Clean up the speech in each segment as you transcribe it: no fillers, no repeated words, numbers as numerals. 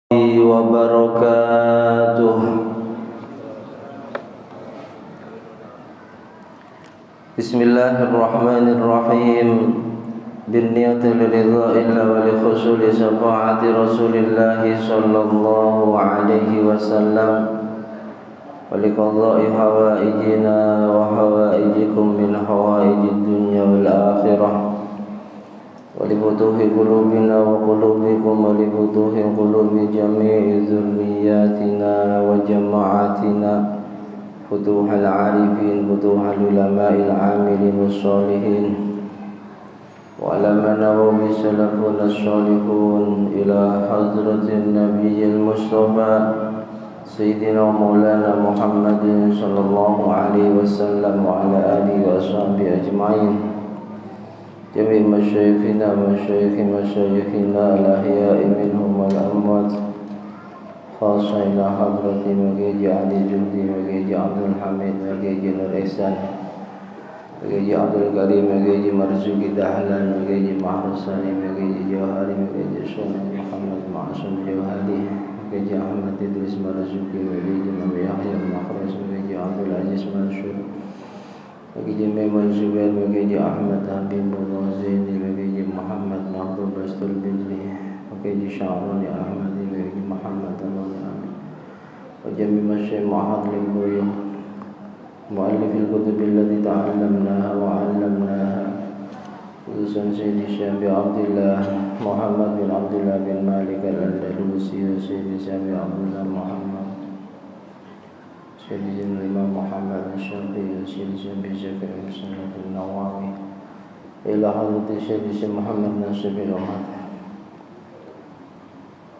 وبركاته. بسم الله الرحمن الرحيم. بالنية لرضاء الله ولحصول شفاعة رسول الله صلى الله عليه وسلم ولقضاء حوائجنا وحوائجكم من حوائج الدنيا والآخرة ولفتوح قلوبنا وقلوبكم ولفتوح قلوب جميع ذرياتنا وجماعاتنا فتوح العارفين فتوح العلماء العاملين والصالحين وعلى من نووا بسلفنا الصالحون إلى حضرة النبي المصطفى سيدنا مولانا محمد صلى الله عليه وسلم وعلى آله وصحبه أجمعين جميع مشايخنا مشايخنا الأحياء منهم والأموات خاصة إلى حضرة مجيج علي جهدي مجيج عبد الحميد مجيج نور إحسان مجيج عبد الكريم مجيج مرزوق دهلان مجيج محرساني مجيج جوهري مجيج سنة محمد معصوم جوهري مجيج أحمد إدريس مرزوقي مجيج نبي يحيى المخرس مجيج عبد العزيز منصور مجيج ميمون زبير مجيج أحمد حبيب الله زيني مجيج محمد محبوب بستر بجلي مجيج شعراني أحمد مجيج محمد وجميع الشيخ معهد للبيوع مؤلف الكتب التي تعلمناها وعلمناها خصوصا سيد الشام عبد الله محمد بن عبد الله بن مالك الأندلسي وسيد الشام عبد الله محمد سيد الإمام محمد الشافعي وسيد الشام بشكل سنة النووي إلى حضرة سيد الشام محمد ناصر بن عمر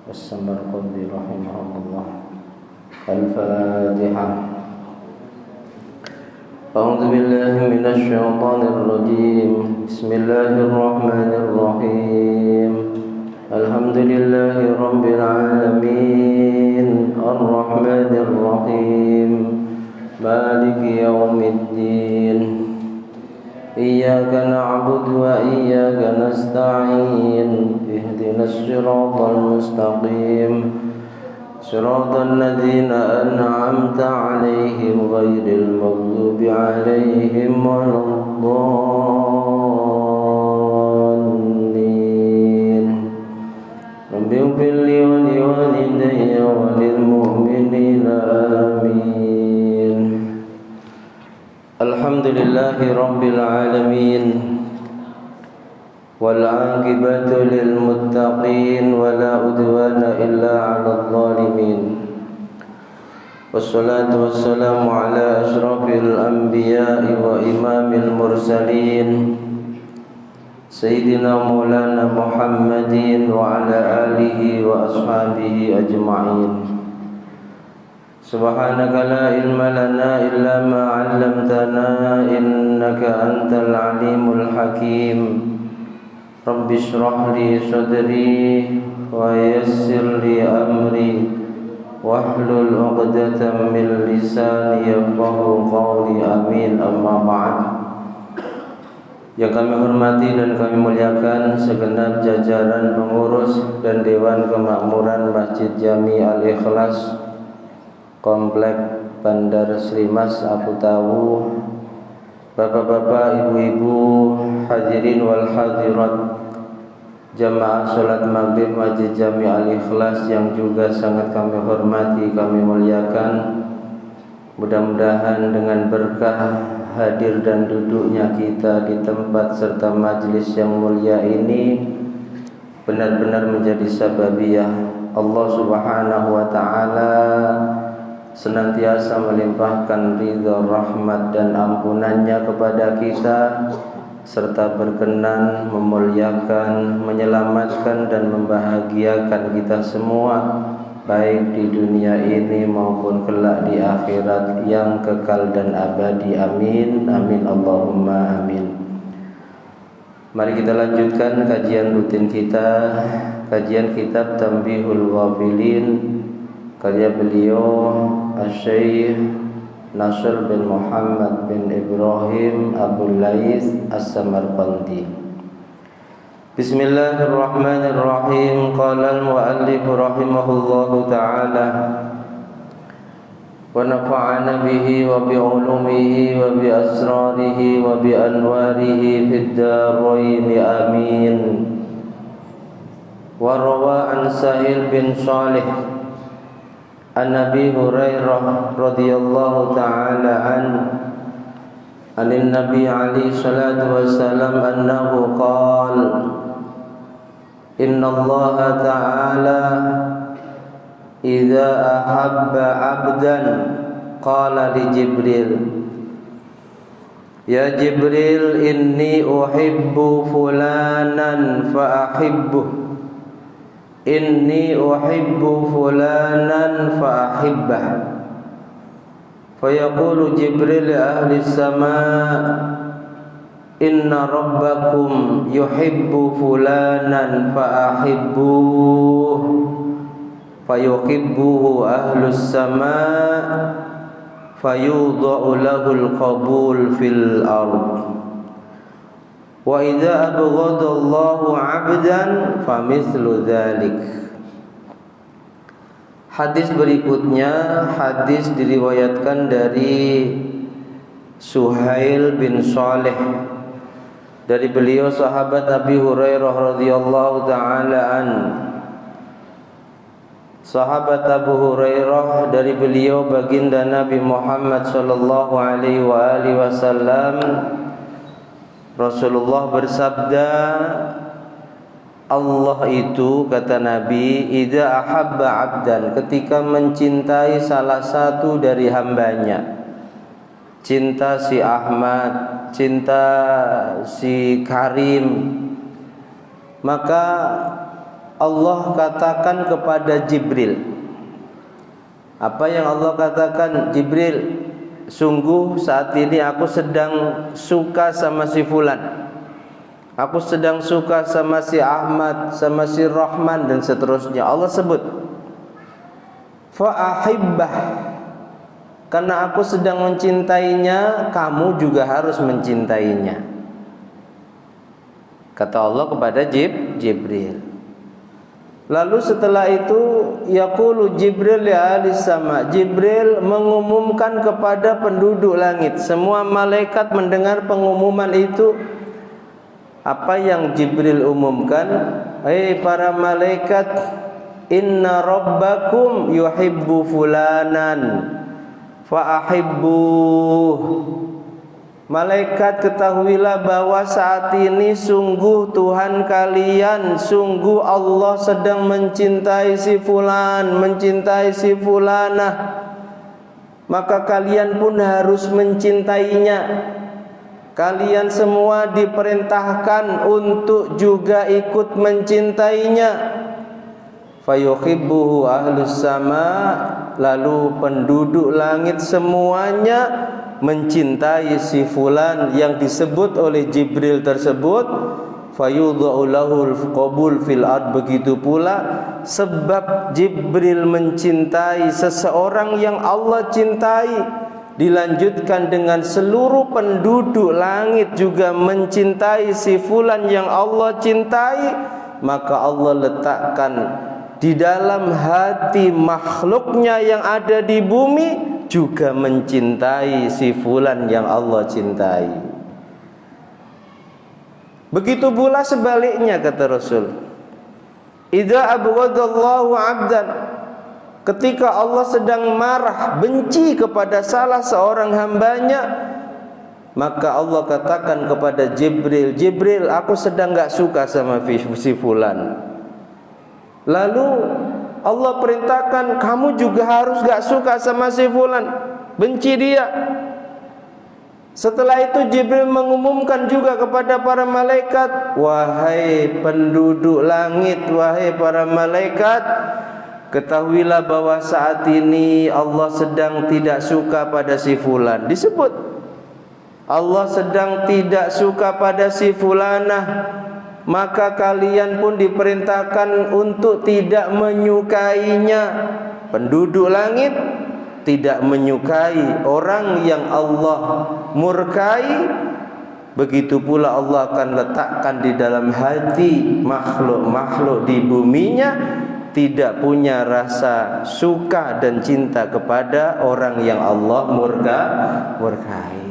السمرقندي رحمه الله. الفاتحة. أعوذ بالله من الشيطان الرجيم. بسم الله الرحمن الرحيم. الحمد لله رب العالمين الرحمن الرحيم مالك يوم الدين إياك نعبد وإياك نستعين اهدنا الصراط المستقيم صراط الذين أنعمت عليهم غير المغضوب عليهم ولا الضالين رب اغفر لي ولوالدي وللمؤمنين آمين. الحمد لله رب العالمين والعاقبة للمتقين ولا عدوان إلا على الظالمين والصلاة والسلام على أشرف الأنبياء وإمام المرسلين سيدنا مولانا محمد وعلى آله وأصحابه أجمعين. سبحانك لا علم لنا إلا ما علمتنا إنك أنت العليم الحكيم. رب اشرح لي صدري ويسر لي أمري واحلل عقدة من لساني يفقهوا قولي آمين. أما بعد. Yang kami hormati dan kami muliakan segenap jajaran pengurus dan Dewan Kemakmuran Masjid Jami Al-Ikhlas Komplek Bandar Slimas Abu Tawu, bapak-bapak, ibu-ibu, hadirin wal hadirat, jamaah salat maghrib Masjid Jami Al-Ikhlas yang juga sangat kami hormati, kami muliakan. Mudah-mudahan dengan berkah hadir dan duduknya kita di tempat serta majlis yang mulia ini benar-benar menjadi sababiyah Allah Subhanahu wa taala senantiasa melimpahkan ridha, rahmat dan ampunannya kepada kita serta berkenan memuliakan, menyelamatkan dan membahagiakan kita semua baik di dunia ini maupun kelak di akhirat yang kekal dan abadi. Amin amin Allahumma amin. Mari kita lanjutkan kajian rutin kita, kajian kitab Tanbihul Ghafilin karya beliau Asy-Syaikh Nasr bin Muhammad bin Ibrahim Abul Lais As-Samarqandi. Bismillahirrahmanirrahim. Qala al-muallif rahimahullahu ta'ala wa nafa'ana bihi wa bi ulumihi wa bi asrarihi wa bi anwarihi fid dharain amin. Wa rawa an Sahil bin Shalih an Abi Hurairah radhiyallahu ta'ala an Nabi alaihi salatu wassalam annahu qala Inna Allah ta'ala idza ahabba 'abdan qala li Jibril Ya Jibril inni uhibbu fulanan fa ahibbuh Inni uhibbu fulanan fa ahibbah Fayaqulu Jibril li ahli as-sama' Inna rabbakum yuhibbu fulanan fa'ahibbuh Fayuhibbuhu ahlus sama' Fayudha'u lahul qabul fil ard Wa idza abghadallahu 'abdan famithlu dzalik. Hadis berikutnya hadis diriwayatkan dari Suhail bin Shalih dari beliau sahabat Abi Hurairah radhiyallahu taala an. Sahabat Abu Hurairah dari beliau baginda Nabi Muhammad sallallahu alaihi wasallam Rasulullah bersabda Allah itu kata Nabi idza ahabba 'abdan ketika mencintai salah satu dari hambanya cinta si Ahmad cinta si Karim maka Allah katakan kepada Jibril apa yang Allah katakan Jibril sungguh saat ini aku sedang suka sama si fulan aku sedang suka sama si Ahmad sama si Rahman dan seterusnya Allah sebut fa ahibbah karena aku sedang mencintainya, kamu juga harus mencintainya. Kata Allah kepada Jibril. Lalu setelah itu, yaqulu Jibril ya ahlis sama. Jibril mengumumkan kepada penduduk langit. Semua malaikat mendengar pengumuman itu. Apa yang Jibril umumkan? Hei para malaikat, inna rabbakum yuhibbu fulanan. Fa'ahibbuh Malaikat ketahuilah bahwa saat ini sungguh Tuhan kalian sungguh Allah sedang mencintai si fulan mencintai si fulanah maka kalian pun harus mencintainya kalian semua diperintahkan untuk juga ikut mencintainya fayuhibbuhu ahlus sama' lalu penduduk langit semuanya mencintai si fulan yang disebut oleh Jibril tersebut fayudha'u lahul qabul fil ard begitu pula sebab Jibril mencintai seseorang yang Allah cintai dilanjutkan dengan seluruh penduduk langit juga mencintai si fulan yang Allah cintai maka Allah letakkan di dalam hati makhluknya yang ada di bumi juga mencintai si fulan yang Allah cintai. Begitu pula sebaliknya kata Rasul. Idza abghadallahu 'abdan ketika Allah sedang marah, benci kepada salah seorang hambanya, maka Allah katakan kepada Jibril, Jibril, aku sedang gak suka sama si fulan. Lalu Allah perintahkan kamu juga harus gak suka sama si fulan, benci dia. Setelah itu Jibril mengumumkan juga kepada para malaikat, wahai penduduk langit, wahai para malaikat, ketahuilah bahwa saat ini Allah sedang tidak suka pada si fulan. Disebut Allah sedang tidak suka pada si fulanah, maka kalian pun diperintahkan untuk tidak menyukainya. Penduduk langit tidak menyukai orang yang Allah murkai, begitu pula Allah akan letakkan di dalam hati makhluk-makhluk di buminya tidak punya rasa suka dan cinta kepada orang yang Allah murkai.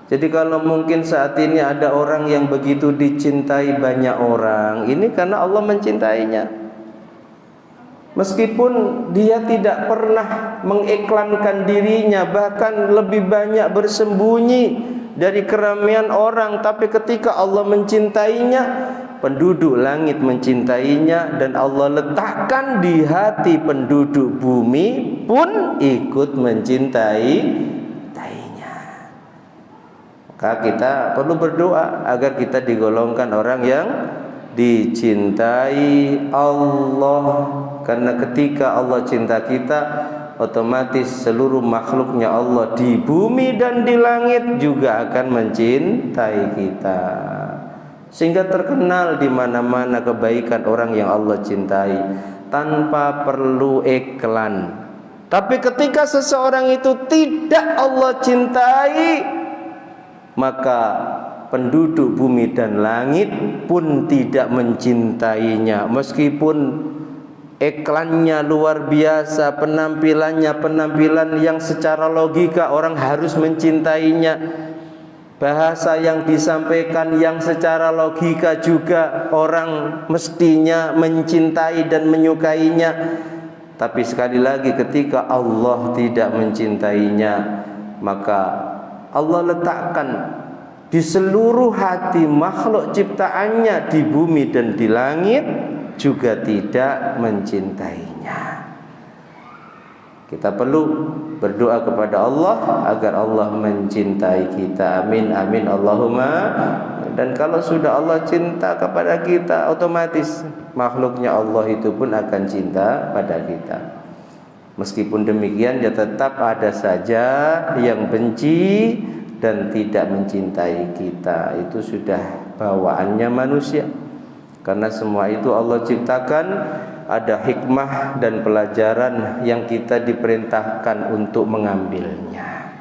Jadi kalau mungkin saat ini ada orang yang begitu dicintai banyak orang, ini karena Allah mencintainya. Meskipun dia tidak pernah mengiklankan dirinya, bahkan lebih banyak bersembunyi dari keramaian orang, tapi ketika Allah mencintainya, penduduk langit mencintainya, dan Allah letakkan di hati penduduk bumi pun ikut mencintainya. Maka kita perlu berdoa agar kita digolongkan orang yang dicintai Allah. Karena ketika Allah cinta kita, otomatis seluruh makhluknya Allah di bumi dan di langit juga akan mencintai kita. Sehingga terkenal di mana-mana kebaikan orang yang Allah cintai tanpa perlu iklan. Tapi ketika seseorang itu tidak Allah cintai, maka penduduk bumi dan langit pun tidak mencintainya. Meskipun iklannya luar biasa, penampilan yang secara logika orang harus mencintainya, bahasa yang disampaikan yang secara logika juga orang mestinya mencintai dan menyukainya. Tapi sekali lagi ketika Allah tidak mencintainya, maka Allah letakkan di seluruh hati makhluk ciptaannya di bumi dan di langit juga tidak mencintainya. Kita perlu berdoa kepada Allah agar Allah mencintai kita. Amin amin Allahumma. Dan kalau sudah Allah cinta kepada kita, otomatis makhluknya Allah itu pun akan cinta pada kita. Meskipun demikian, ya tetap ada saja yang benci dan tidak mencintai kita. Itu sudah bawaannya manusia. Karena semua itu Allah ciptakan, ada hikmah dan pelajaran yang kita diperintahkan untuk mengambilnya.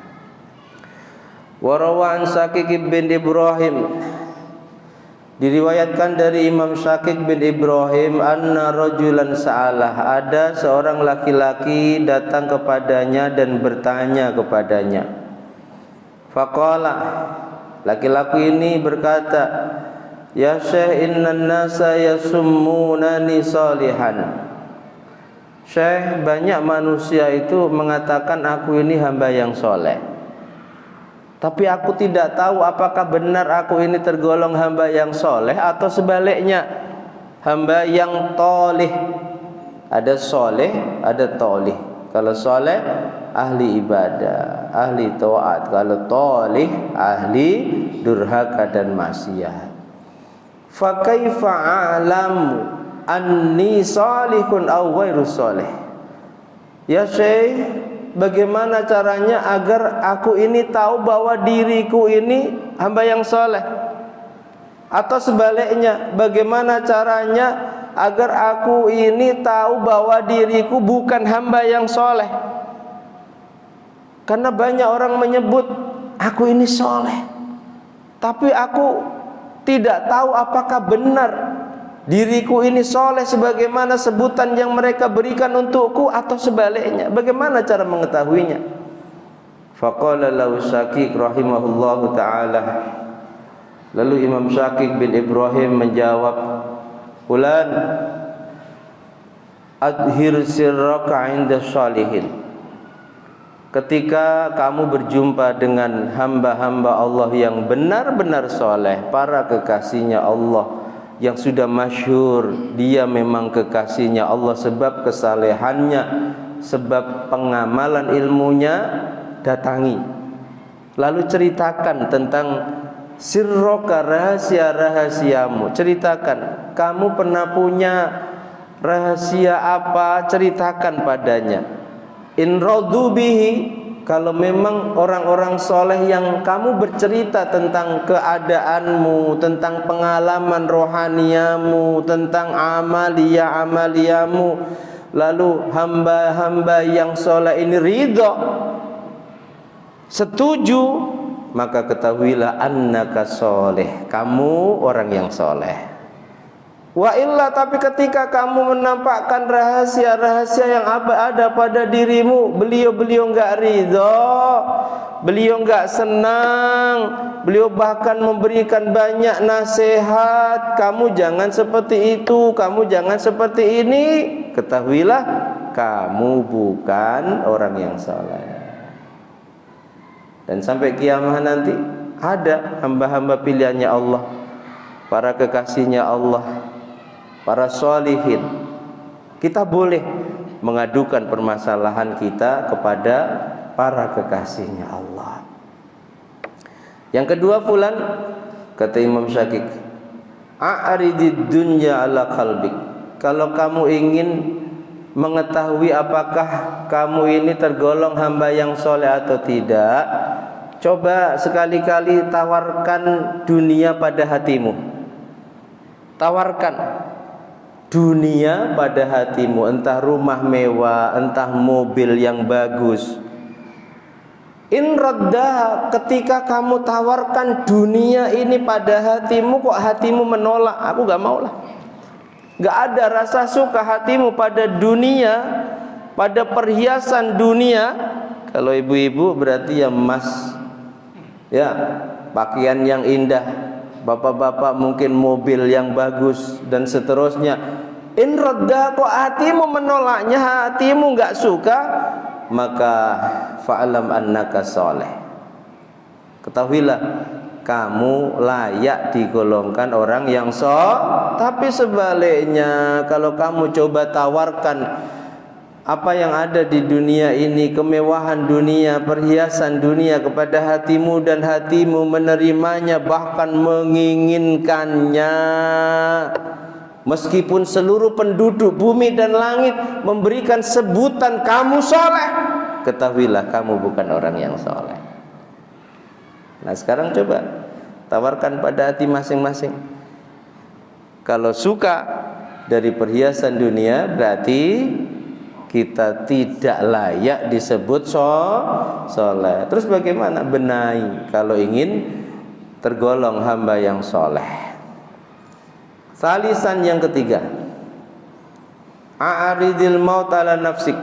Warawan Syakik bin Ibrahim, diriwayatkan dari Imam Syakik bin Ibrahim, anna rajulan sa'alah, ada seorang laki-laki datang kepadanya dan bertanya kepadanya. Faqala, laki-laki ini berkata, ya Syekh, innan nasa yasummunani salihan. Syekh, banyak manusia itu mengatakan aku ini hamba yang soleh, tapi aku tidak tahu apakah benar aku ini tergolong hamba yang soleh atau sebaliknya, hamba yang tolih. Ada soleh, ada tolih. Kalau soleh ahli ibadah, ahli taat. Kalau tolih ahli durhaka dan maksiat. Fa kaifa a'lamu anni salihun aw ghairu salih? Ya Syekh, bagaimana caranya agar aku ini tahu bahwa diriku ini hamba yang soleh? Atau sebaliknya, bagaimana caranya agar aku ini tahu bahwa diriku bukan hamba yang soleh? Karena banyak orang menyebut aku ini soleh, tapi aku tidak tahu apakah benar diriku ini soleh sebagaimana sebutan yang mereka berikan untukku atau sebaliknya. Bagaimana cara mengetahuinya? Faqala lahu Syakik rahimahullahu ta'ala, lalu Imam Syakik bin Ibrahim menjawab, Fulan, adhir sirraka inda salihin. Ketika kamu berjumpa dengan hamba-hamba Allah yang benar-benar soleh, para kekasihnya Allah yang sudah masyhur, dia memang kekasihnya Allah sebab kesalehannya, sebab pengamalan ilmunya, datangi. Lalu ceritakan tentang sirroka, rahasia-rahasiamu. Ceritakan, kamu pernah punya rahasia apa, ceritakan padanya. In radu bihi, kalau memang orang-orang soleh yang kamu bercerita tentang keadaanmu, tentang pengalaman rohaniamu, tentang amaliyamu, lalu hamba-hamba yang soleh ini ridho, setuju, maka ketahuilah annaka soleh, kamu orang yang soleh. Wa illa, tapi ketika kamu menampakkan rahasia-rahasia yang ada pada dirimu, beliau enggak ridho, beliau enggak senang, beliau bahkan memberikan banyak nasihat, kamu jangan seperti itu, kamu jangan seperti ini, ketahuilah kamu bukan orang yang saleh. Dan sampai kiamat nanti ada hamba-hamba pilihannya Allah, para kekasihnya Allah, para sholihin. Kita boleh mengadukan permasalahan kita kepada para kekasihnya Allah. Yang kedua, fulan, kata Imam Syakik, a'ridid dunya ala qalbik. Kalau kamu ingin mengetahui apakah kamu ini tergolong hamba yang soleh atau tidak, coba sekali-kali tawarkan dunia pada hatimu. Tawarkan dunia pada hatimu, entah rumah mewah, entah mobil yang bagus. In radda, ketika kamu tawarkan dunia ini pada hatimu, kok hatimu menolak, aku gak mau lah, gak ada rasa suka hatimu pada dunia, pada perhiasan dunia. Kalau ibu-ibu berarti ya emas, ya pakaian yang indah, bapak-bapak mungkin mobil yang bagus dan seterusnya. In radda, kok hatimu menolaknya, hatimu gak suka, maka fa'alam annaka soleh, ketahuilah kamu layak digolongkan orang yang soleh. Tapi sebaliknya, kalau kamu coba tawarkan apa yang ada di dunia ini, kemewahan dunia, perhiasan dunia kepada hatimu, dan hatimu menerimanya, bahkan menginginkannya, meskipun seluruh penduduk bumi dan langit memberikan sebutan kamu soleh, ketahuilah kamu bukan orang yang soleh. Nah sekarang coba tawarkan pada hati masing-masing. Kalau suka dari perhiasan dunia, berarti kita tidak layak disebut soleh. Terus bagaimana? Benahi kalau ingin tergolong hamba yang soleh. Salisan, yang ketiga, a'aridil maut ala nafsik.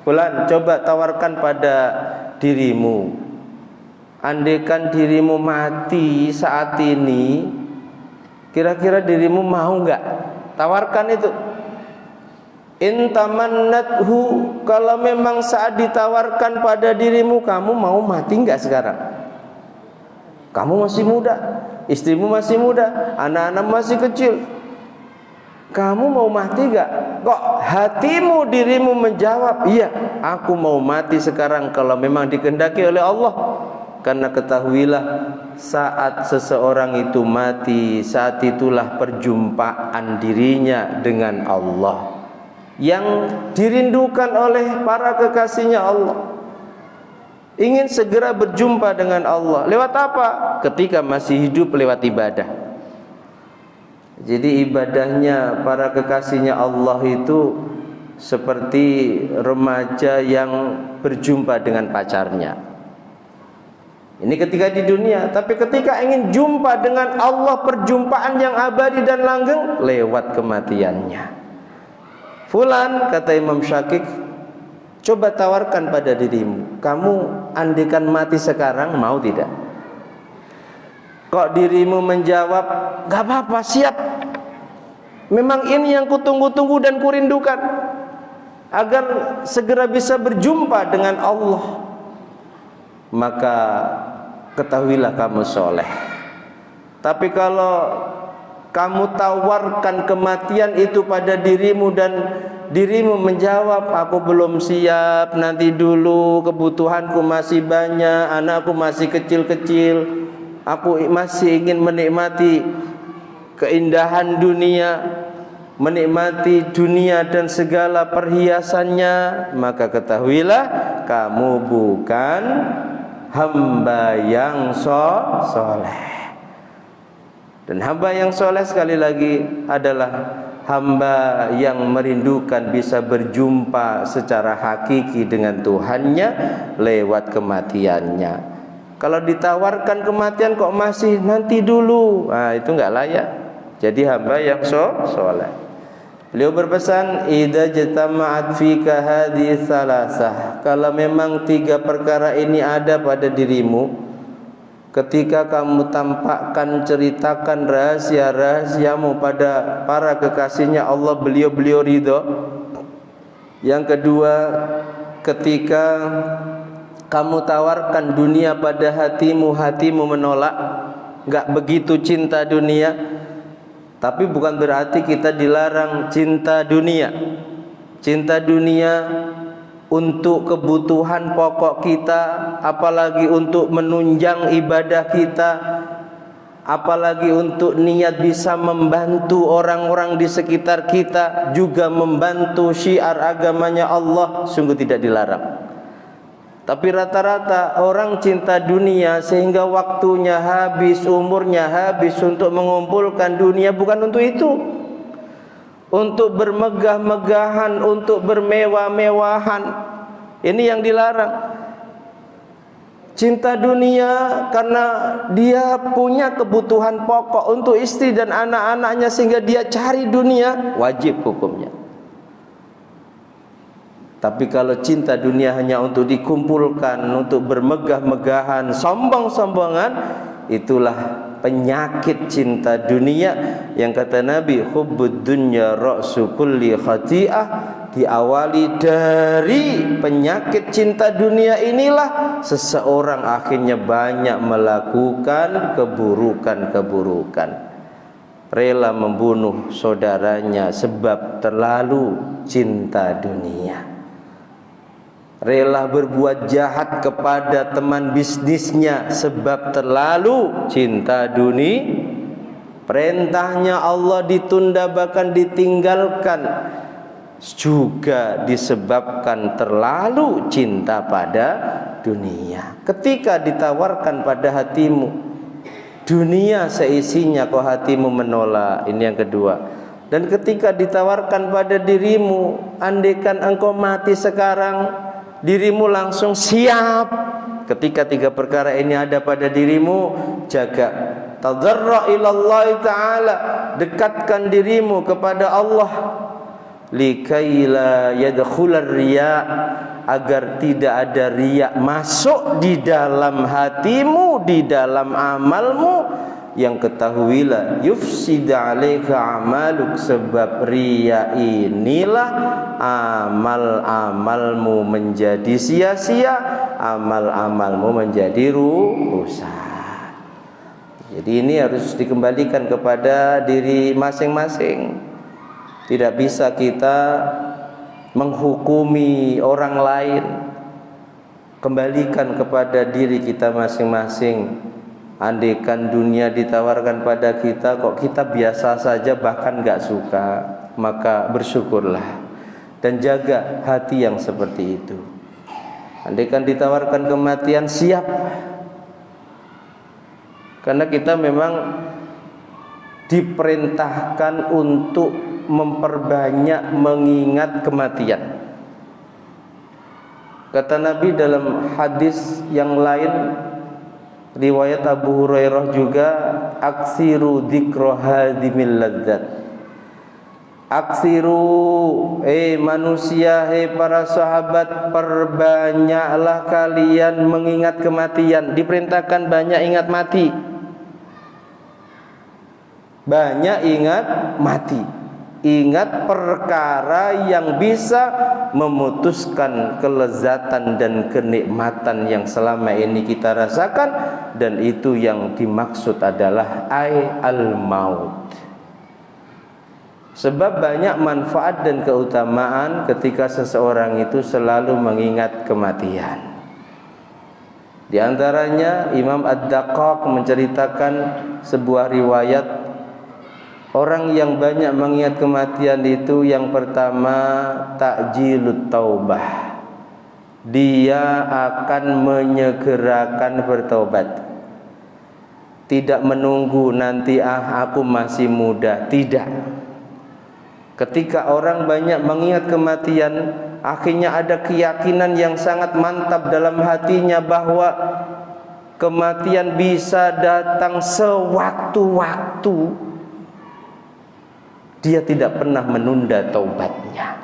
Fulan, coba tawarkan pada dirimu, andaikan dirimu mati saat ini, kira-kira dirimu mau enggak? Tawarkan itu. In tamannathu, kalau memang saat ditawarkan pada dirimu, kamu mau mati enggak sekarang? Kamu masih muda, istrimu masih muda, anak-anak masih kecil, kamu mau mati enggak? Kok hatimu, dirimu menjawab, iya aku mau mati sekarang kalau memang dikehendaki oleh Allah. Karena ketahuilah, saat seseorang itu mati, saat itulah perjumpaan dirinya dengan Allah, yang dirindukan oleh para kekasihnya Allah. Ingin segera berjumpa dengan Allah. Lewat apa? Ketika masih hidup, lewat ibadah. Jadi ibadahnya para kekasihnya Allah itu seperti remaja yang berjumpa dengan pacarnya. Ini ketika di dunia. Tapi ketika ingin jumpa dengan Allah, perjumpaan yang abadi dan langgeng, lewat kematiannya. Fulan, kata Imam Syakik, coba tawarkan pada dirimu, kamu andaikan mati sekarang, mau tidak? Kok dirimu menjawab, gak apa-apa, siap. Memang ini yang kutunggu-tunggu dan kurindukan, agar segera bisa berjumpa dengan Allah. Maka ketahuilah kamu soleh. Tapi kalau kamu tawarkan kematian itu pada dirimu, dan dirimu menjawab, aku belum siap, nanti dulu, kebutuhanku masih banyak, anakku masih kecil-kecil, aku masih ingin menikmati keindahan dunia, menikmati dunia dan segala perhiasannya, maka ketahuilah kamu bukan hamba yang soleh. Dan hamba yang soleh sekali lagi adalah hamba yang merindukan bisa berjumpa secara hakiki dengan Tuhannya lewat kematiannya. Kalau ditawarkan kematian kok masih nanti dulu, nah itu enggak layak jadi hamba yang soleh. Beliau berpesan, idza jatama'at fika hadhihi salasah, kalau memang 3 perkara ini ada pada dirimu, ketika kamu tampakkan, ceritakan rahasia-rahasiamu pada para kekasihnya Allah, beliau ridho. Yang kedua, ketika kamu tawarkan dunia pada hatimu menolak, enggak begitu cinta dunia. Tapi bukan berarti kita dilarang cinta dunia. Cinta dunia untuk kebutuhan pokok kita, apalagi untuk menunjang ibadah kita, apalagi untuk niat bisa membantu orang-orang di sekitar kita, juga membantu syiar agamanya Allah, sungguh tidak dilarang. Tapi rata-rata orang cinta dunia sehingga waktunya habis, umurnya habis untuk mengumpulkan dunia, bukan untuk itu. Untuk bermegah-megahan, untuk bermewah-mewahan. Ini yang dilarang. Cinta dunia karena dia punya kebutuhan pokok untuk istri dan anak-anaknya sehingga dia cari dunia, wajib hukumnya. Tapi kalau cinta dunia hanya untuk dikumpulkan, untuk bermegah-megahan, sombong-sombongan, itulah penyakit cinta dunia yang kata Nabi, hubbud dunya ra'su kulli khati'ah. Diawali dari penyakit cinta dunia inilah seseorang akhirnya banyak melakukan keburukan-keburukan. Rela membunuh saudaranya sebab terlalu cinta dunia. Rela berbuat jahat kepada teman bisnisnya sebab terlalu cinta dunia. Perintahnya Allah ditunda bahkan ditinggalkan juga disebabkan terlalu cinta pada dunia. Ketika ditawarkan pada hatimu dunia seisinya, kok hatimu menolak. Ini yang kedua. Dan ketika ditawarkan pada dirimu, andaikan engkau mati sekarang, dirimu langsung siap. Ketika 3 perkara ini ada pada dirimu, jaga. Tadarra ilallah ta'ala, dekatkan dirimu kepada Allah. Likaila yadkhular riya, agar tidak ada riya masuk di dalam hatimu, di dalam amalmu. Yang ketahuilah yufsida alaika amaluk, sebab riya inilah amal-amalmu menjadi sia-sia, amal-amalmu menjadi rusak. Jadi ini harus dikembalikan kepada diri masing-masing. Tidak bisa kita menghukumi orang lain. Kembalikan kepada diri kita masing-masing. Andaikan dunia ditawarkan pada kita kok kita biasa saja bahkan gak suka, maka bersyukurlah dan jaga hati yang seperti itu. Andaikan ditawarkan kematian, siap. Karena kita memang diperintahkan untuk memperbanyak mengingat kematian. Kata Nabi dalam hadis yang lain, riwayat Abu Hurairah juga, aksiru dzikra hadimil ladzat. Aksiru, manusia, para sahabat, perbanyaklah kalian mengingat kematian. Diperintahkan banyak ingat mati. Banyak ingat mati. Ingat perkara yang bisa memutuskan kelezatan dan kenikmatan yang selama ini kita rasakan, dan itu yang dimaksud adalah al-maut. Sebab banyak manfaat dan keutamaan ketika seseorang itu selalu mengingat kematian. Di antaranya Imam Ad-Daqqaq menceritakan sebuah riwayat, orang yang banyak mengingat kematian itu yang pertama takjilut taubah. Dia akan menyegerakan bertobat. Tidak menunggu nanti aku masih muda, tidak. Ketika orang banyak mengingat kematian, akhirnya ada keyakinan yang sangat mantap dalam hatinya bahwa Kematian bisa datang sewaktu-waktu. Dia tidak pernah menunda taubatnya.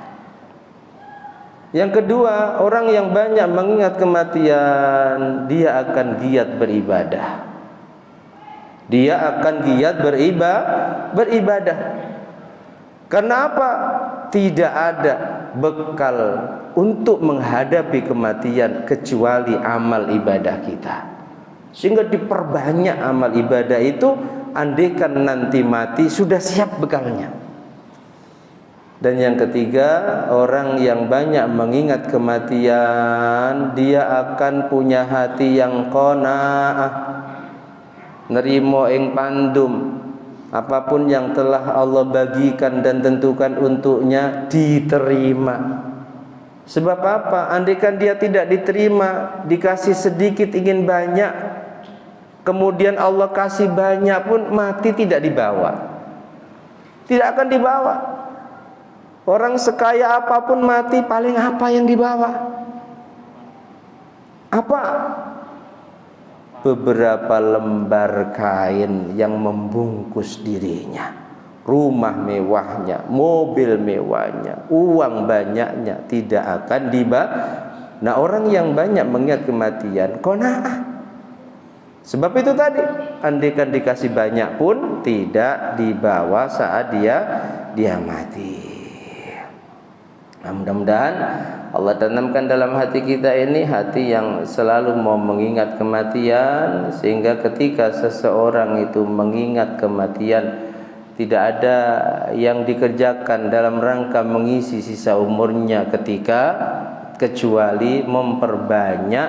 Yang kedua, orang yang banyak mengingat kematian, dia akan giat beribadah. Dia akan giat beribadah. Karena apa? Tidak ada bekal untuk menghadapi kematian kecuali amal ibadah kita. Sehingga diperbanyak amal ibadah itu, andaikan nanti mati sudah siap bekalnya. Dan yang ketiga, orang yang banyak mengingat kematian, dia akan punya hati yang qanaah, nerimo ing pandum. Apapun yang telah Allah bagikan dan tentukan untuknya diterima. Sebab apa? Andaikan dia tidak diterima, dikasih sedikit ingin banyak, kemudian Allah kasih banyak pun mati tidak dibawa. Tidak akan dibawa. Orang sekaya apapun mati, paling apa yang dibawa? Apa? Beberapa lembar kain yang membungkus dirinya, rumah mewahnya, mobil mewahnya, uang banyaknya, tidak akan dibawa. Nah, orang yang banyak mengingat kematian, qanaah. Sebab itu tadi, andaikan dikasih banyak pun tidak dibawa saat dia mati. Nah, mudah-mudahan Allah tanamkan dalam hati kita ini hati yang selalu mau mengingat kematian, sehingga ketika seseorang itu mengingat kematian, tidak ada yang dikerjakan dalam rangka mengisi sisa umurnya kecuali memperbanyak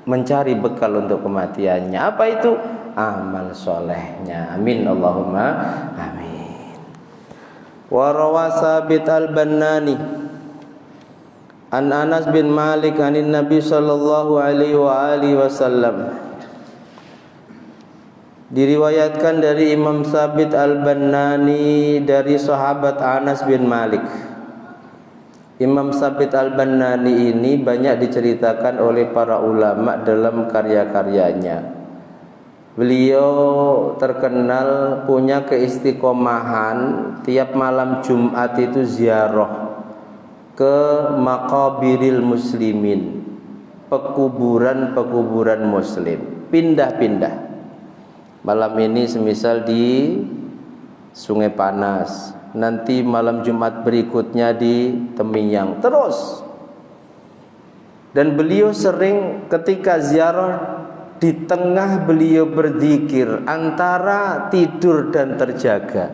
mencari bekal untuk kematiannya. Apa itu? Amal solehnya. Amin Allahumma amin. Wa rawa Sabit al-Bannani an Anas bin Malik anin Nabi sallallahu alaihi wa alihi wasallam. Diriwayatkan dari Imam Sabit al-Bannani dari sahabat Anas bin Malik. Imam Sabit al-Bannani ini banyak diceritakan oleh para ulama dalam karya-karyanya. Beliau terkenal punya keistiqomahan tiap malam Jumat itu ziarah ke maqabiril muslimin, pekuburan-pekuburan muslim, pindah-pindah. Malam ini semisal di Sungai Panas, nanti malam Jumat berikutnya di Temiyang, terus. Dan beliau sering ketika ziarah, di tengah beliau berzikir antara tidur dan terjaga,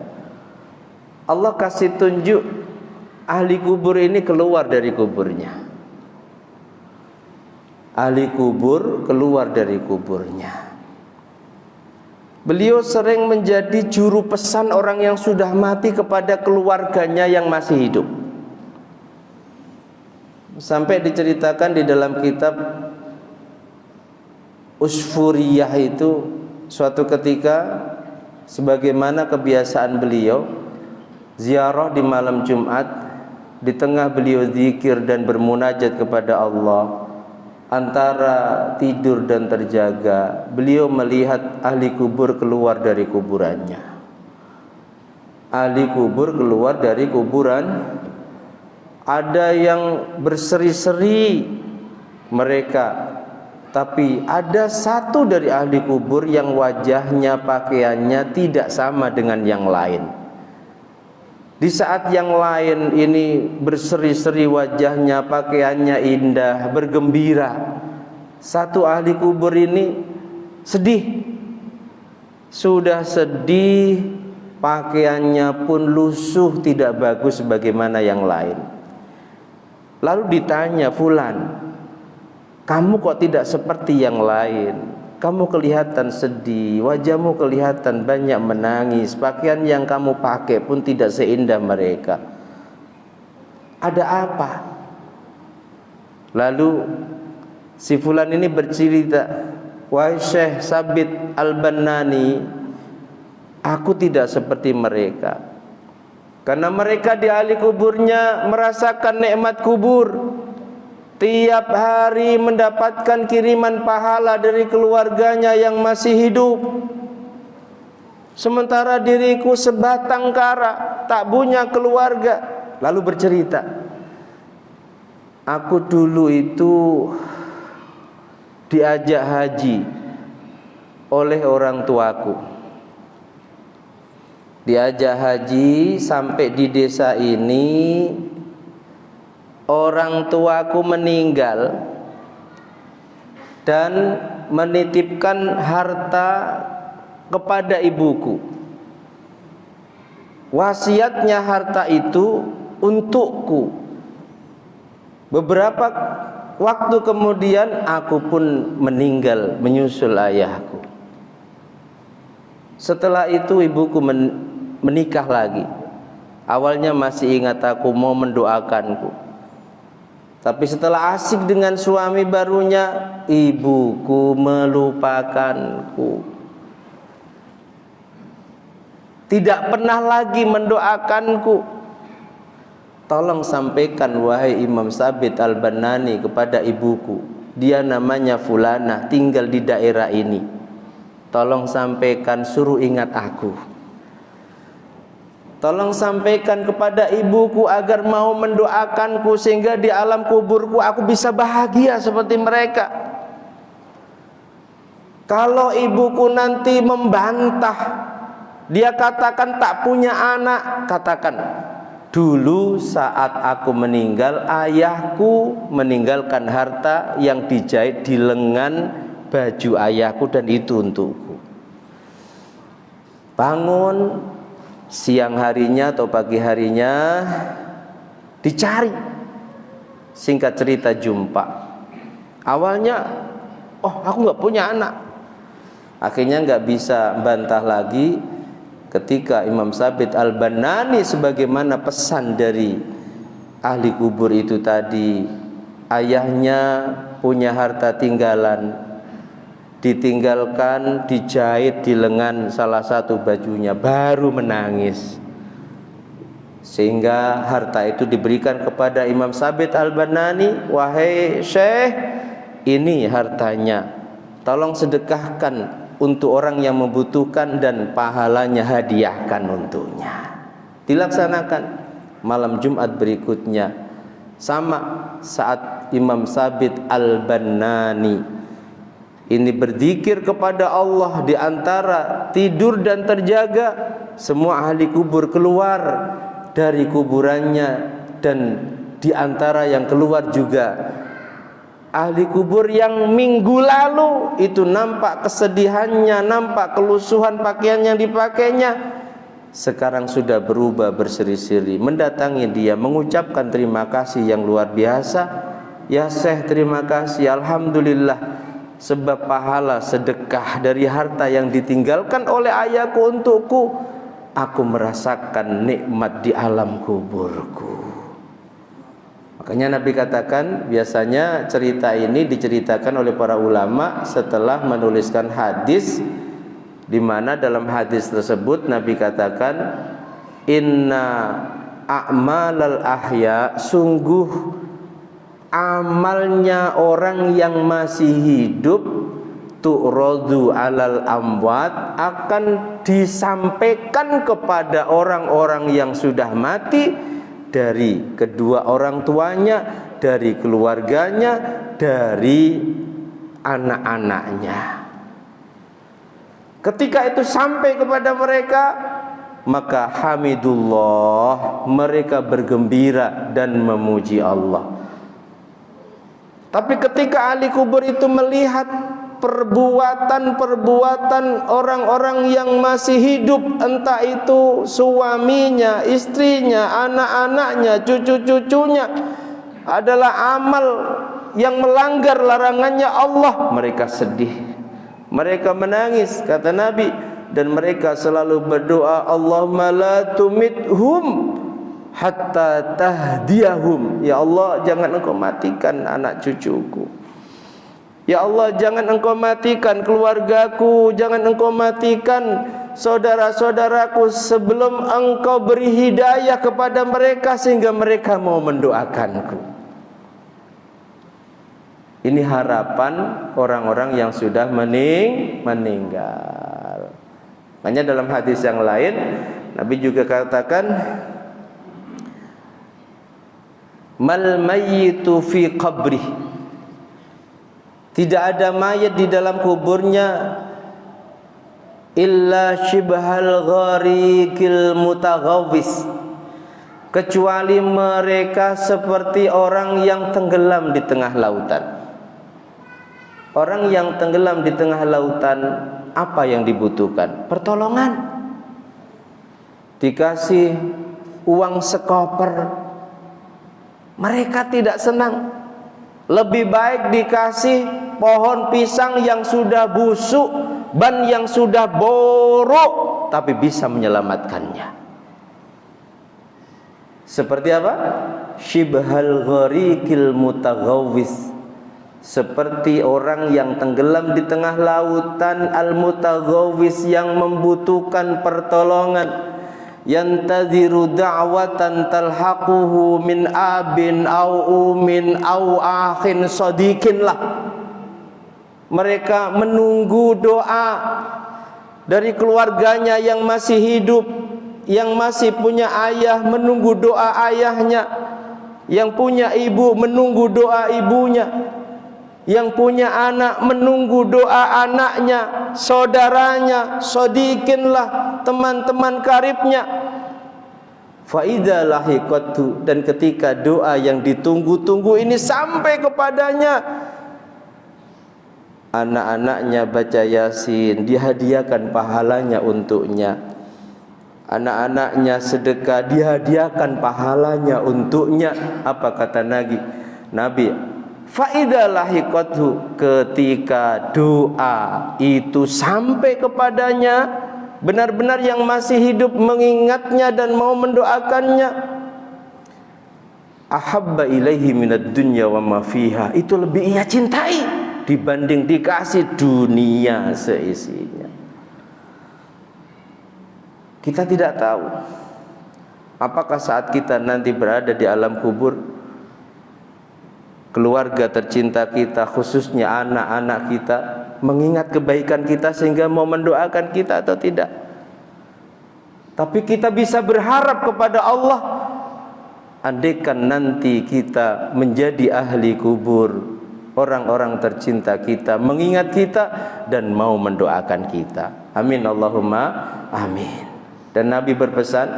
Allah kasih tunjuk ahli kubur ini keluar dari kuburnya. Ahli kubur keluar dari kuburnya. Beliau sering menjadi juru pesan orang yang sudah mati kepada keluarganya yang masih hidup. Sampai diceritakan di dalam kitab Usfuriyah itu, suatu ketika sebagaimana kebiasaan beliau ziarah di malam Jumat, di tengah beliau zikir dan bermunajat kepada Allah, antara tidur dan terjaga, beliau melihat ahli kubur keluar dari kuburannya. Ahli kubur keluar dari kuburan. Ada yang berseri-seri mereka, tapi ada satu dari ahli kubur yang wajahnya, pakaiannya tidak sama dengan yang lain. Di saat yang lain ini berseri-seri wajahnya, pakaiannya indah, bergembira, satu ahli kubur ini sedih. Sudah sedih, pakaiannya pun lusuh, tidak bagus sebagaimana yang lain. Lalu ditanya, "Fulan, kamu kok tidak seperti yang lain? Kamu kelihatan sedih, wajahmu kelihatan banyak menangis, pakaian yang kamu pakai pun tidak seindah mereka. Ada apa?" Lalu si fulan ini bercerita, "Wahai Syekh Sabit al-Bannani, aku tidak seperti mereka. Karena mereka di ahli kuburnya merasakan nikmat kubur, tiap hari mendapatkan kiriman pahala dari keluarganya yang masih hidup, sementara diriku sebatang kara, tak punya keluarga. Lalu bercerita, aku dulu itu diajak haji oleh orang tuaku. Diajak haji sampai di desa ini, orang tuaku meninggal dan menitipkan harta kepada ibuku. Wasiatnya harta itu untukku. Beberapa waktu kemudian aku pun meninggal menyusul ayahku. Setelah itu ibuku menikah lagi. Awalnya masih ingat aku, mau mendoakanku. Tapi setelah asik dengan suami barunya, ibuku melupakanku. Tidak pernah lagi mendoakanku. Tolong sampaikan wahai Imam Sabit Al-Banani kepada ibuku. Dia namanya Fulanah, tinggal di daerah ini. Tolong sampaikan, suruh ingat aku. Tolong sampaikan kepada ibuku agar mau mendoakanku, sehingga di alam kuburku aku bisa bahagia seperti mereka. Kalau ibuku nanti membantah, dia katakan tak punya anak, katakan, dulu saat aku meninggal, ayahku meninggalkan harta yang dijahit di lengan baju ayahku, dan itu untukku. Bangun siang harinya atau pagi harinya dicari. Singkat cerita jumpa. Awalnya, oh aku nggak punya anak. Akhirnya nggak bisa bantah lagi ketika Imam Sabit Al-Banani sebagaimana pesan dari ahli kubur itu tadi, ayahnya punya harta tinggalan, ditinggalkan, dijahit di lengan salah satu bajunya, baru menangis. Sehingga harta itu diberikan kepada Imam Sabit Al-Banani, wahai Syekh, ini hartanya, tolong sedekahkan untuk orang yang membutuhkan dan pahalanya hadiahkan untuknya. Dilaksanakan. Malam Jumat berikutnya sama, saat Imam Sabit Al-Banani ini berzikir kepada Allah di antara tidur dan terjaga, semua ahli kubur keluar dari kuburannya, dan di antara yang keluar juga ahli kubur yang minggu lalu itu nampak kesedihannya, nampak kelusuhan pakaian yang dipakainya, sekarang sudah berubah berseri-seri, mendatangi dia, mengucapkan terima kasih yang luar biasa. Ya Syekh, terima kasih, alhamdulillah, sebab pahala sedekah dari harta yang ditinggalkan oleh ayahku untukku, aku merasakan nikmat di alam kuburku. Makanya Nabi katakan, biasanya cerita ini diceritakan oleh para ulama setelah menuliskan hadis, di mana dalam hadis tersebut Nabi katakan, inna a'malal ahya, sungguh amalnya orang yang masih hidup, tu'radu alal amwat, akan disampaikan kepada orang-orang yang sudah mati, dari kedua orang tuanya, dari keluarganya, dari anak-anaknya. Ketika itu sampai kepada mereka, maka hamidullah, mereka bergembira dan memuji Allah. Tapi ketika ahli kubur itu melihat perbuatan-perbuatan orang-orang yang masih hidup, entah itu suaminya, istrinya, anak-anaknya, cucu-cucunya, adalah amal yang melanggar larangannya Allah, mereka sedih, mereka menangis, kata Nabi, dan mereka selalu berdoa, Allahumma la tumithum hatta tahdiyahum. Ya Allah, jangan engkau matikan anak cucuku. Ya Allah, jangan engkau matikan keluargaku, jangan engkau matikan saudara-saudaraku sebelum engkau beri hidayah kepada mereka sehingga mereka mau mendoakanku. Ini harapan orang-orang yang sudah meninggal. Makanya dalam hadis yang lain Nabi juga katakan, mal mayyitu fi qabri, tidak ada mayat di dalam kuburnya illa shibhal gharikil mutaghawwis, kecuali mereka seperti orang yang tenggelam di tengah lautan. Orang yang tenggelam di tengah lautan, apa yang dibutuhkan? Pertolongan. Dikasih uang sekoper, mereka tidak senang. Lebih baik dikasih pohon pisang yang sudah busuk, ban yang sudah borok, tapi bisa menyelamatkannya. Seperti apa? Shibhal gharikil mutaghawwis, seperti orang yang tenggelam di tengah lautan, al-mutaghawwis, yang membutuhkan pertolongan. Yantadhiru da'watan talhaquhu min abin au umin au akhin sadiqin lah. Mereka menunggu doa dari keluarganya yang masih hidup, yang masih punya ayah menunggu doa ayahnya, yang punya ibu menunggu doa ibunya, yang punya anak menunggu doa anaknya, saudaranya, sodikinlah, teman-teman karibnya. Faida lahiqatu, dan ketika doa yang ditunggu-tunggu ini sampai kepadanya, anak-anaknya baca Yasin, dihadiahkan pahalanya untuknya. Anak-anaknya sedekah, dihadiahkan pahalanya untuknya. Apa kata Nabi? Faida lahiqatu, ketika doa itu sampai kepadanya, benar-benar yang masih hidup mengingatnya dan mau mendoakannya, ahabba ilaihi minad dunya wa ma fiha, itu lebih ia cintai dibanding dikasih dunia seisinya. Kita tidak tahu apakah saat kita nanti berada di alam kubur, keluarga tercinta kita, khususnya anak-anak kita, mengingat kebaikan kita sehingga mau mendoakan kita atau tidak. Tapi kita bisa berharap kepada Allah, andaikan nanti kita menjadi ahli kubur, orang-orang tercinta kita mengingat kita dan mau mendoakan kita. Amin Allahumma amin. Dan Nabi berpesan,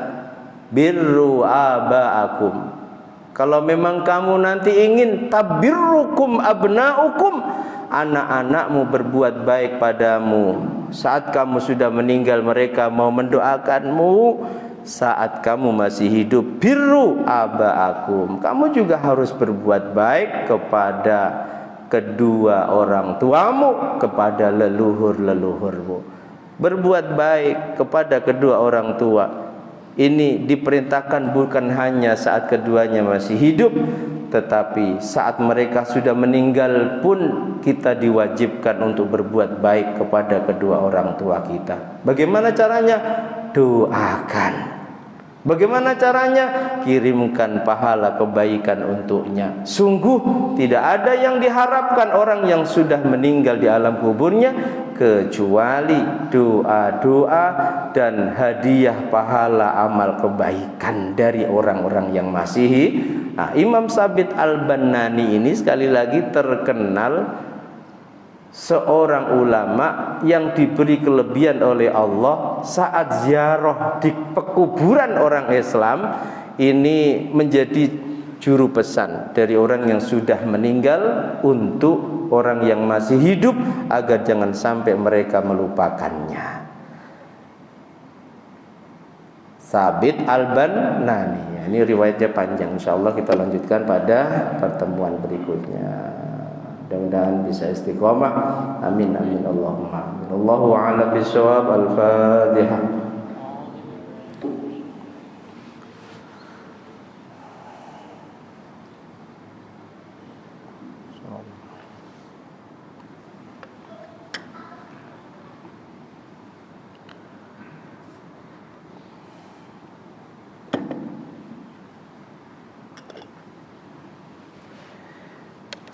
birru aba'akum, kalau memang kamu nanti ingin tabirrukum abna'ukum, anak-anakmu berbuat baik padamu, saat kamu sudah meninggal mereka mau mendoakanmu, saat kamu masih hidup, birru aba'akum, kamu juga harus berbuat baik kepada kedua orang tuamu, kepada leluhur-leluhurmu. Berbuat baik kepada kedua orang tua ini diperintahkan bukan hanya saat keduanya masih hidup, tetapi saat mereka sudah meninggal pun kita diwajibkan untuk berbuat baik kepada kedua orang tua kita. Bagaimana caranya? Doakan. Bagaimana caranya? Kirimkan pahala kebaikan untuknya. Sungguh tidak ada yang diharapkan orang yang sudah meninggal di alam kuburnya kecuali doa-doa dan hadiah pahala amal kebaikan dari orang-orang yang masih hidup. Nah, Imam Sabit Al-Bannani ini sekali lagi terkenal seorang ulama yang diberi kelebihan oleh Allah saat ziarah di pekuburan orang Islam. Ini menjadi juru pesan dari orang yang sudah meninggal untuk orang yang masih hidup agar jangan sampai mereka melupakannya. Sabit Al-Bannani, ini riwayatnya panjang, insyaallah kita lanjutkan pada pertemuan berikutnya. Mudah-mudahan bisa istiqomah. Amin amin Allahumma amin. Allahu a'lam bishawab. Al-Fatihah.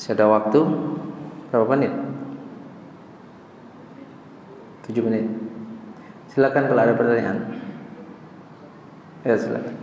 Masih ada waktu berapa menit? 7 menit. Silakan kalau ada pertanyaan. Ya, silakan.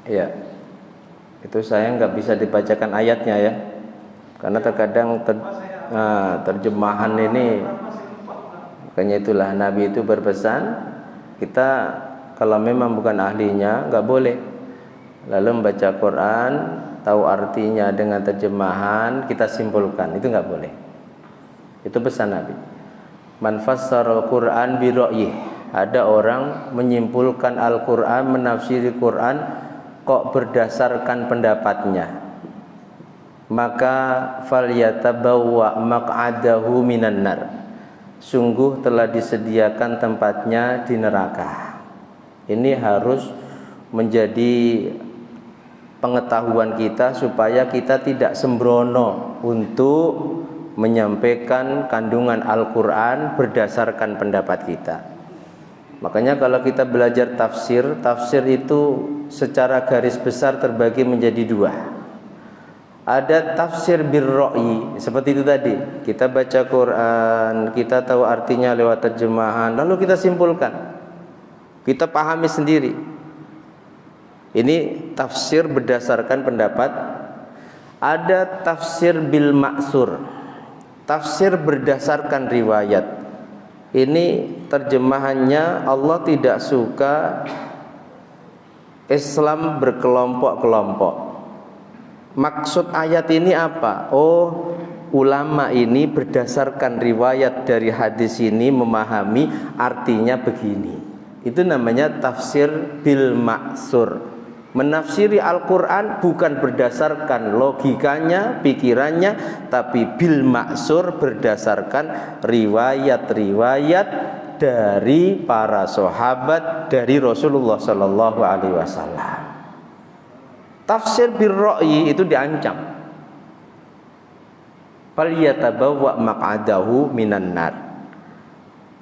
Ya, itu saya nggak bisa dibacakan ayatnya ya, karena terkadang terjemahan ini, makanya itulah Nabi itu berpesan kita kalau memang bukan ahlinya nggak boleh lalu membaca Quran tahu artinya dengan terjemahan kita simpulkan, itu nggak boleh. Itu pesan Nabi. Man fassara Quran bi ra'yih. Ada orang menyimpulkan Al-Quran, menafsiri Quran kok berdasarkan pendapatnya, maka falyatabawwa maq'adahu minan nar. Sungguh telah disediakan tempatnya di neraka. Ini harus menjadi pengetahuan kita supaya kita tidak sembrono untuk menyampaikan kandungan Al-Quran berdasarkan pendapat kita. Makanya kalau kita belajar tafsir, tafsir itu secara garis besar terbagi menjadi dua. Ada tafsir birro'i, seperti itu tadi. Kita baca Quran, kita tahu artinya lewat terjemahan, lalu kita simpulkan, kita pahami sendiri. Ini tafsir berdasarkan pendapat. Ada tafsir bil maksur, tafsir berdasarkan riwayat. Ini terjemahannya Allah tidak suka Islam berkelompok-kelompok. Maksud ayat ini apa? Oh, ulama ini berdasarkan riwayat dari hadis ini memahami artinya begini. Itu namanya tafsir bil maksur. Menafsiri Al-Quran bukan berdasarkan logikanya, pikirannya, tapi bil maksur berdasarkan riwayat-riwayat dari para sahabat, dari Rasulullah Sallallahu Alaihi Wasallam. Tafsir bil ra'yi itu diancam. Falyatabawwa maq'adahu minan nar.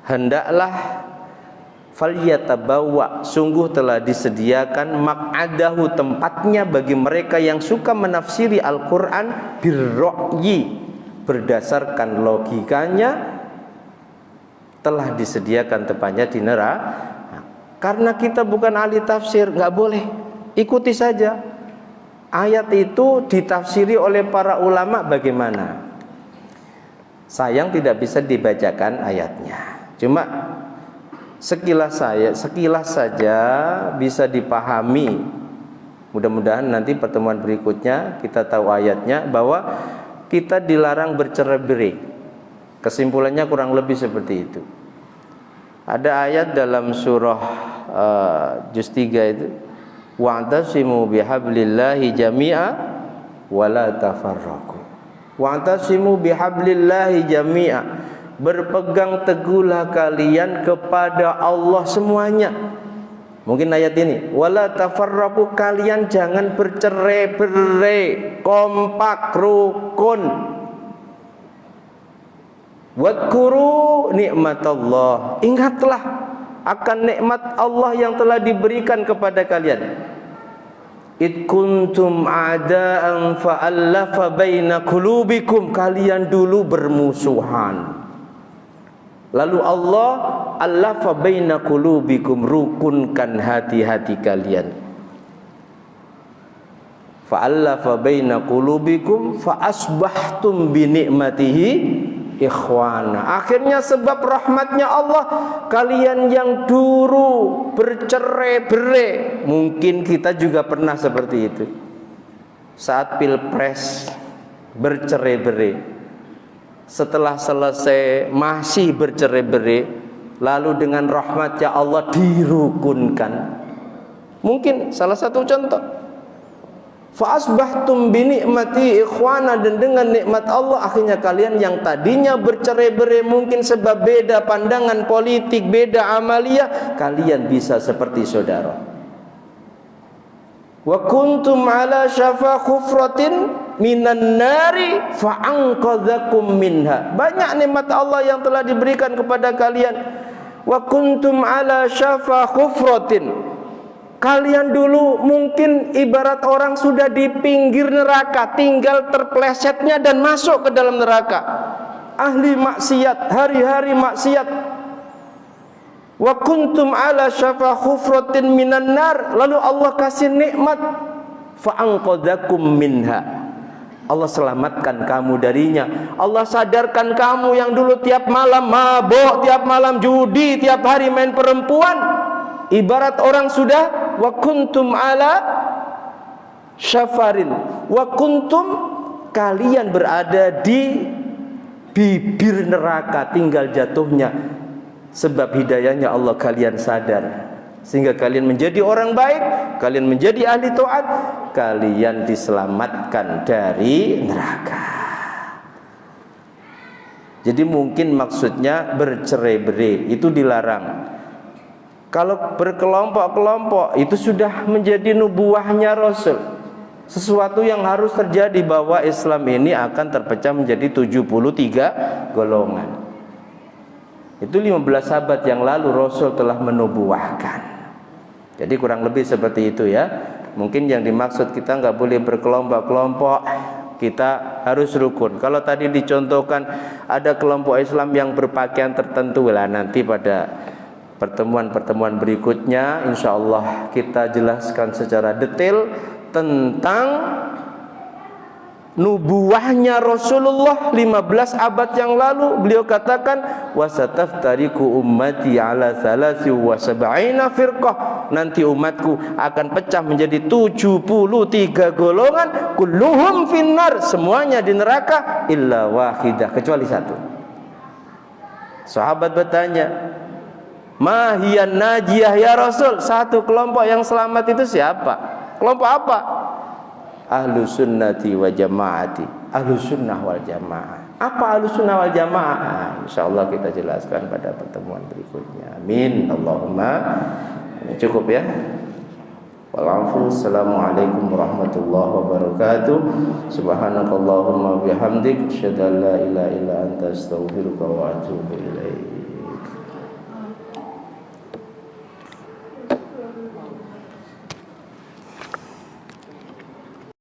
Hendaklah falyatabawwa, sungguh telah disediakan maq'adahu, tempatnya bagi mereka yang suka menafsiri Al-Quran birro'yi, berdasarkan logikanya, telah disediakan tempatnya di neraka. Karena kita bukan ahli tafsir, nggak boleh, ikuti saja. Ayat itu ditafsiri oleh para ulama bagaimana. Sayang tidak bisa dibacakan ayatnya. Cuma sekilas saja bisa dipahami. Mudah-mudahan nanti pertemuan berikutnya kita tahu ayatnya, bahwa kita dilarang bercerai-berai. Kesimpulannya kurang lebih seperti itu. Ada ayat dalam surah juz 3 itu, wa'tasimu bihablillahi jami'a wa la tafarraqu. Wa'tasimu bihablillahi jami'a, berpegang teguhlah kalian kepada Allah semuanya. Mungkin ayat ini, wala tafarraqu, kalian jangan bercerai-berai, kompak, rukun. Wadhkuru nikmatallah, ingatlah akan nikmat Allah yang telah diberikan kepada kalian. Id kuntum a'da'an fa'allafa baina qulubikum, kalian dulu bermusuhan. Lalu Allah allafa baina qulubikum, rukunkan hati-hati kalian. Fa'allafa baina qulubikum fa asbahtum bi ni'matihi ikhwana. Akhirnya sebab rahmatnya Allah, kalian yang dulu bercerai-berai, mungkin kita juga pernah seperti itu. Saat pilpres bercerai-berai, setelah selesai masih bercerai-berai, lalu dengan rahmatnya Allah dirukunkan. Mungkin salah satu contoh, fa asbahtum bi ni'mati ikhwana, dan dengan nikmat Allah akhirnya kalian yang tadinya bercerai-berai mungkin sebab beda pandangan politik, beda amaliyah, kalian bisa seperti saudara. Wa kuntum ala syafa khufratin minan nari fa anqadzakum minha. Banyak nikmat Allah yang telah diberikan kepada kalian. Wa kuntum ala syafa khufratin. Kalian dulu mungkin ibarat orang sudah di pinggir neraka, tinggal terplesetnya dan masuk ke dalam neraka. Ahli maksiat, hari-hari maksiat. Wa kuntum ala syafa khufratin minan nar. Lalu Allah kasih nikmat, fa anqadzakum minha. Allah selamatkan kamu darinya. Allah sadarkan kamu yang dulu tiap malam mabuk, tiap malam judi, tiap hari main perempuan. Ibarat orang sudah wa kuntum ala syafarin, wa kuntum, kalian berada di bibir neraka, tinggal jatuhnya. Sebab hidayahnya Allah kalian sadar, sehingga kalian menjadi orang baik, kalian menjadi ahli taat, kalian diselamatkan dari neraka. Jadi mungkin maksudnya bercerai-berai itu dilarang. Kalau berkelompok-kelompok itu sudah menjadi nubuahnya Rasul, sesuatu yang harus terjadi, bahwa Islam ini akan terpecah menjadi 73 golongan. Itu 15 abad yang lalu Rasul telah menubuahkan. Jadi kurang lebih seperti itu ya. Mungkin yang dimaksud kita nggak boleh berkelompok-kelompok, kita harus rukun. Kalau tadi dicontohkan ada kelompok Islam yang berpakaian tertentu, lah nanti pada pertemuan-pertemuan berikutnya insya Allah kita jelaskan secara detail tentang nubuahnya Rasulullah 15 abad yang lalu. Beliau katakan wasataftariku ummati ala 73 firqah, nanti umatku akan pecah menjadi 73 golongan, kulluhum finnar, semuanya di neraka, illa wahidah, kecuali satu. Sahabat bertanya, mahiyan najiyah ya Rasul, satu kelompok yang selamat itu siapa? Kelompok apa? Ahlu sunnati wa jamaati, ahlu sunnah wal jamaah. Apa ahlu sunnah wal jamaah? InsyaAllah kita jelaskan pada pertemuan berikutnya. Amin. Allahumma. Cukup ya. Wassalamualaikum warahmatullahi wabarakatuh. Subhanakallahumma bihamdik, asyhadu an la ilaha illa anta, astaghfiruka wa atubu ilaik.